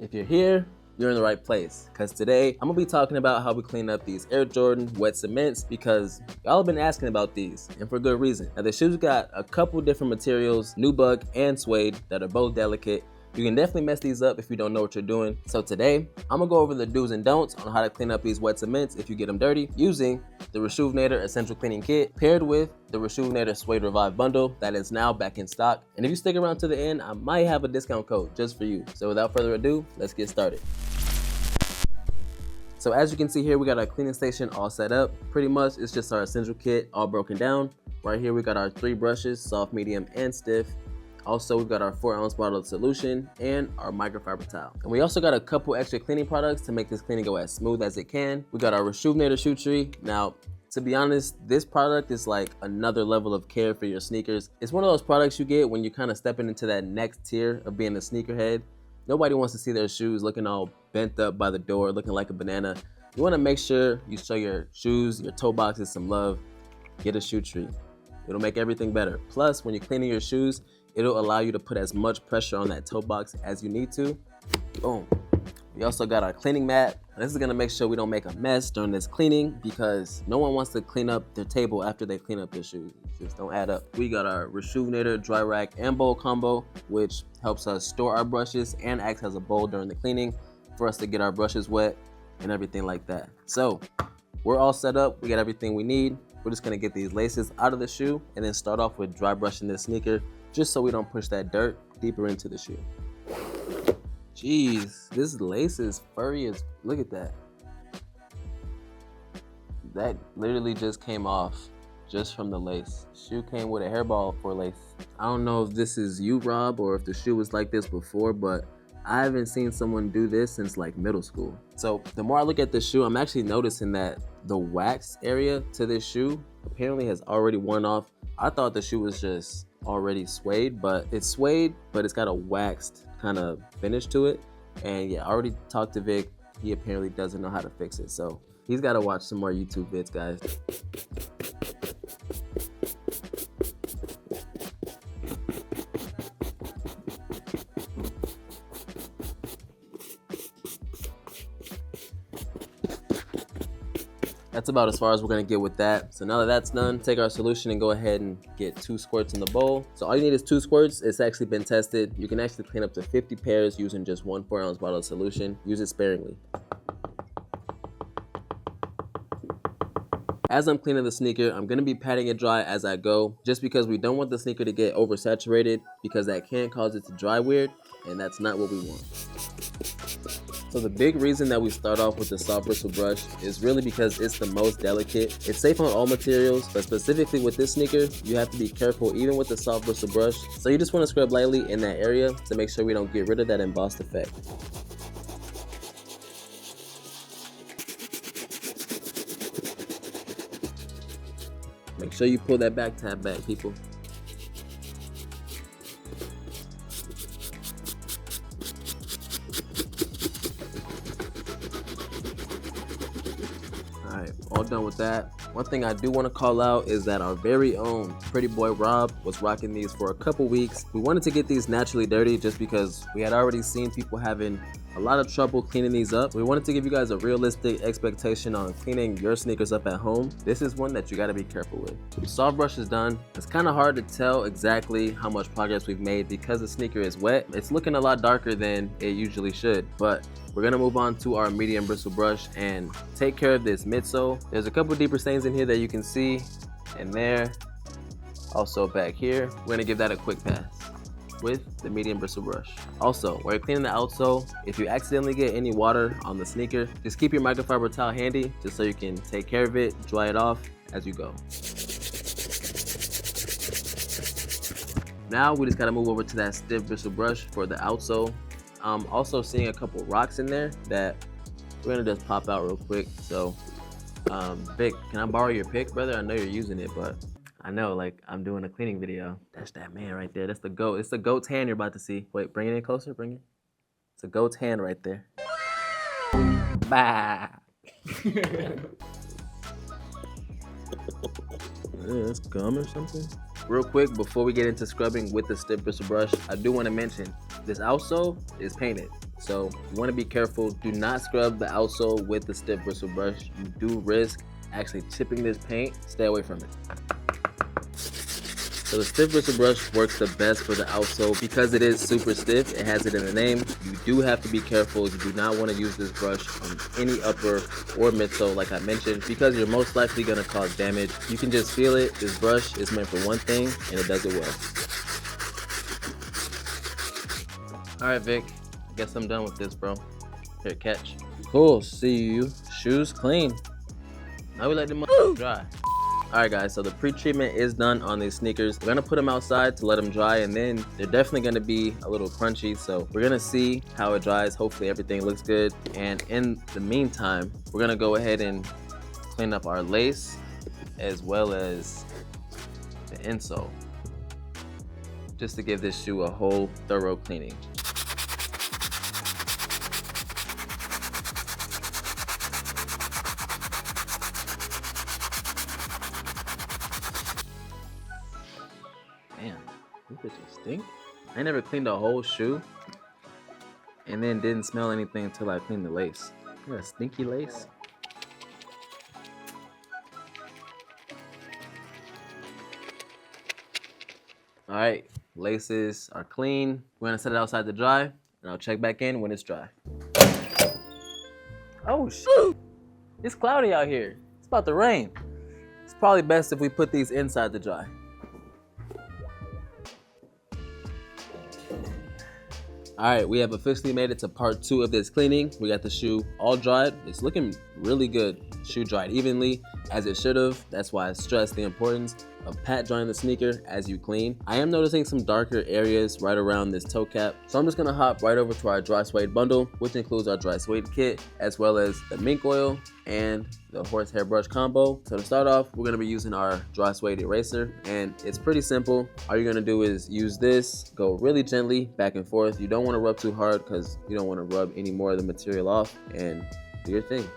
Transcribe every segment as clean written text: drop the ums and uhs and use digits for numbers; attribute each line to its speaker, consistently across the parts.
Speaker 1: If you're here, you're in the right place, because today I'm gonna be talking about how we clean up these Air Jordan wet cements, because y'all have been asking about these, and for good reason. Now the shoes got a couple different materials, nubuck and suede, that are both delicate. You can definitely mess these up if you don't know what you're doing. So today, I'm gonna go over the do's and don'ts on how to clean up these wet cements if you get them dirty using the Reshoevn8r Essential Cleaning Kit paired With the Reshoevn8r Suede Revive Bundle that is now back in stock. And if you stick around to the end, I might have a discount code just for you. So without further ado, let's get started. So as you can see here, we got our cleaning station all set up. Pretty much it's just our essential kit all broken down. Right here we got our 3 brushes, soft, medium, and stiff. Also, we've got our 4-ounce bottle of solution and our microfiber towel. And we also got a couple extra cleaning products to make this cleaning go as smooth as it can. We got our Reshoevn8r shoe tree. Now, to be honest, this product is like another level of care for your sneakers. It's one of those products you get when you're kind of stepping into that next tier of being a sneakerhead. Nobody wants to see their shoes looking all bent up by the door, looking like a banana. You want to make sure you show your shoes, your toe boxes some love. Get a shoe tree. It'll make everything better. Plus, when you're cleaning your shoes, it'll allow you to put as much pressure on that toe box as you need to. Boom. We also got our cleaning mat. This is gonna make sure we don't make a mess during this cleaning, because no one wants to clean up their table after they clean up their shoes. Just don't add up. We got our Reshoevn8r dry rack and bowl combo, which helps us store our brushes and acts as a bowl during the cleaning for us to get our brushes wet and everything like that. So we're all set up. We got everything we need. We're just gonna get these laces out of the shoe and then start off with dry brushing this sneaker, just so we don't push that dirt deeper into the shoe. Jeez, this lace is furry as, look at that. That literally just came off just from the lace. Shoe came with a hairball for lace. I don't know if this is you, Rob, or if the shoe was like this before, but I haven't seen someone do this since like middle school. So the more I look at this shoe, I'm actually noticing that the wax area to this shoe apparently has already worn off. I thought the shoe was just already suede, but it's suede, but it's got a waxed kind of finish to it. And yeah, I already talked to Vic. He apparently doesn't know how to fix it, so he's got to watch some more YouTube vids, guys. That's about as far as we're gonna get with that. So now that that's done, take our solution and go ahead and get 2 squirts in the bowl. So all you need is 2 squirts. It's actually been tested. You can actually clean up to 50 pairs using just 1 4-ounce bottle of solution. Use it sparingly. As I'm cleaning the sneaker, I'm gonna be patting it dry as I go, just because we don't want the sneaker to get oversaturated, because that can cause it to dry weird, and that's not what we want. So the big reason that we start off with the soft bristle brush is really because it's the most delicate. It's safe on all materials, but specifically with this sneaker, you have to be careful even with the soft bristle brush. So you just want to scrub lightly in that area to make sure we don't get rid of that embossed effect. Make sure you pull that back tab back, people. Alright, all done with that. One thing I do want to call out is that our very own pretty boy Rob was rocking these for a couple weeks. We wanted to get these naturally dirty just because we had already seen people having a lot of trouble cleaning these up. We wanted to give you guys a realistic expectation on cleaning your sneakers up at home. This is one that you got to be careful with. The soft brush is done. It's kind of hard to tell exactly how much progress we've made because the sneaker is wet. It's looking a lot darker than it usually should, but we're gonna move on to our medium bristle brush and take care of this midsole. There's a couple deeper stains in here that you can see, and there, also back here. We're gonna give that a quick pass with the medium bristle brush. Also, while you're cleaning the outsole, if you accidentally get any water on the sneaker, just keep your microfiber towel handy just so you can take care of it, dry it off as you go. Now we just gotta move over to that stiff bristle brush for the outsole. I'm also seeing a couple rocks in there that we're gonna just pop out real quick. So, Vic, can I borrow your pick, brother? I know you're using it, but I know, like, I'm doing a cleaning video. That's that man right there. That's the goat. It's the goat's hand you're about to see. Wait, bring it in closer. Bring it. It's a goat's hand right there. Bah. That's gum or something. Real quick, before we get into scrubbing with the stiff bristle brush, I do want to mention this outsole is painted. So you want to be careful. Do not scrub the outsole with the stiff bristle brush. You do risk actually chipping this paint. Stay away from it. So the stiff bristle brush works the best for the outsole because it is super stiff. It has it in the name. You do have to be careful. You do not want to use this brush on any upper or midsole like I mentioned, because you're most likely going to cause damage. You can just feel it. This brush is meant for one thing and it does it well. All right, Vic, I guess I'm done with this, bro. Here, catch. Cool, see you. Shoes clean. Now we let them dry. All right, guys, so the pre-treatment is done on these sneakers. We're gonna put them outside to let them dry, and then they're definitely gonna be a little crunchy. So we're gonna see how it dries. Hopefully everything looks good. And in the meantime, we're gonna go ahead and clean up our lace as well as the insole, just to give this shoe a whole thorough cleaning. Man, these bitches stink. I never cleaned a whole shoe and then didn't smell anything until I cleaned the lace. Got a stinky lace. All right, laces are clean. We're gonna set it outside to dry, and I'll check back in when it's dry. Oh shoot, it's cloudy out here. It's about to rain. It's probably best if we put these inside to dry. All right, we have officially made it to part 2 of this cleaning. We got the shoe all dried. It's looking really good. Shoe dried evenly, as it should have. That's why I stress the importance of pat drying the sneaker as you clean. I am noticing some darker areas right around this toe cap. So I'm just gonna hop right over to our Dry Suede bundle, which includes our Dry Suede kit, as well as the mink oil and the horsehair brush combo. So to start off, we're gonna be using our Dry Suede eraser, and it's pretty simple. All you're gonna do is use this, go really gently back and forth. You don't wanna rub too hard because you don't wanna rub any more of the material off, and do your thing.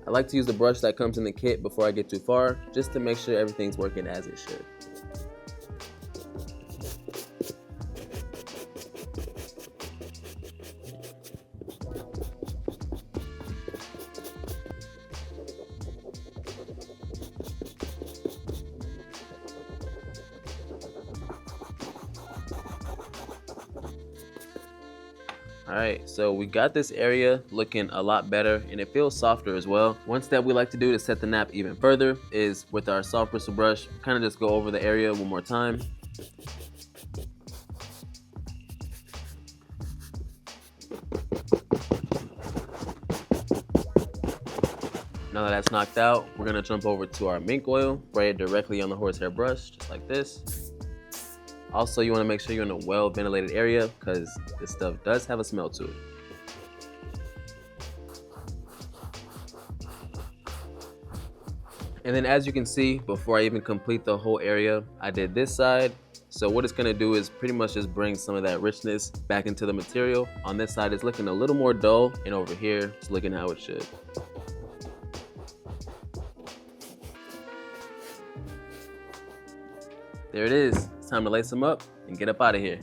Speaker 1: I like to use the brush that comes in the kit before I get too far, just to make sure everything's working as it should. All right, so we got this area looking a lot better, and it feels softer as well. One step we like to do to set the nap even further is with our soft bristle brush, kind of just go over the area one more time. Now that that's knocked out, we're gonna jump over to our mink oil, spray it directly on the horsehair brush, just like this. Also, you want to make sure you're in a well-ventilated area because this stuff does have a smell to it. And then as you can see, before I even complete the whole area, I did this side. So what it's gonna do is pretty much just bring some of that richness back into the material. On this side, it's looking a little more dull, and over here, it's looking how it should. There it is. It's time to lace them up and get up out of here.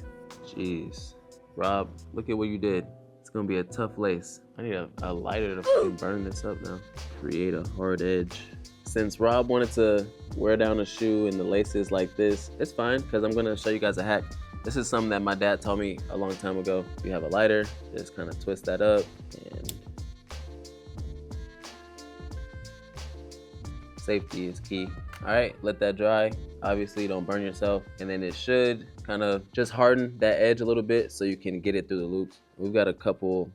Speaker 1: Jeez, Rob, look at what you did. It's gonna be a tough lace. I need a lighter to fucking burn this up now. Create a hard edge. Since Rob wanted to wear down a shoe and the laces like this, it's fine because I'm gonna show you guys a hack. This is something that my dad taught me a long time ago. You have a lighter, just kind of twist that up and safety is key. All right, let that dry. Obviously, don't burn yourself. And then it should kind of just harden that edge a little bit so you can get it through the loops. We've got a couple,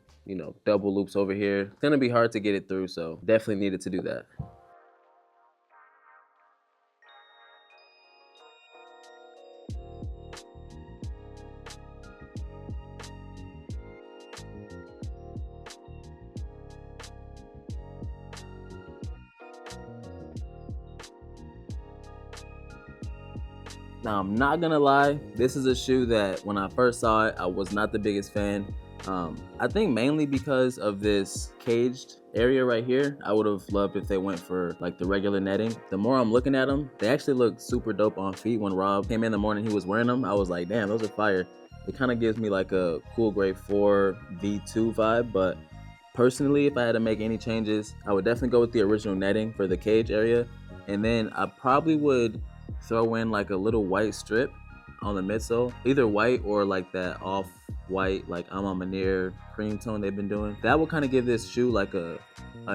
Speaker 1: double loops over here. It's gonna be hard to get it through, so definitely needed to do that. Now, I'm not gonna lie, this is a shoe that when I first saw it, I was not the biggest fan. I think mainly because of this caged area right here. I would have loved if they went for like the regular netting. The more I'm looking at them, they actually look super dope on feet. When Rob came in the morning, he was wearing them. I was like, damn, those are fire. It kind of gives me like a Cool Grey 4 V2 vibe, but personally, if I had to make any changes, I would definitely go with the original netting for the cage area, and then I probably would throw in like a little white strip on the midsole, either white or like that off-white, like Manir cream tone they've been doing. That will kind of give this shoe like a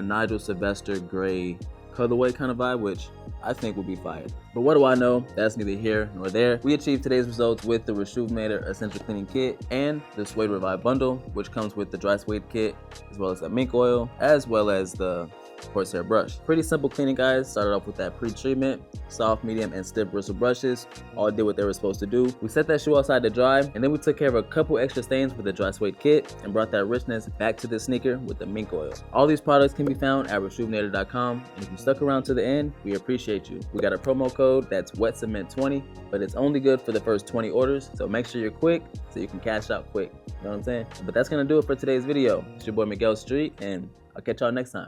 Speaker 1: Nigel Sylvester gray colorway kind of vibe, which I think would be fire. But what do I know? That's neither here nor there. We achieved today's results with the Reshoevn8r Essential Cleaning Kit and the Suede Revive Bundle, which comes with the Dry Suede Kit, as well as the mink oil, as well as the horsehair brush. Pretty simple cleaning, guys. Started off with that pre-treatment, soft, medium, and stiff bristle brushes. All did what they were supposed to do. We set that shoe outside to dry, and then we took care of a couple extra stains with the Dry Suede Kit and brought that richness back to the sneaker with the mink oil. All these products can be found at Reshoevn8r.com, and if you stuck around to the end, we appreciate you. We got a promo code that's WetCement20, but it's only good for the first 20 orders, so make sure you're quick so you can cash out quick. You know what I'm saying? But that's gonna do it for today's video. It's your boy Megell Street, and I'll catch y'all next time.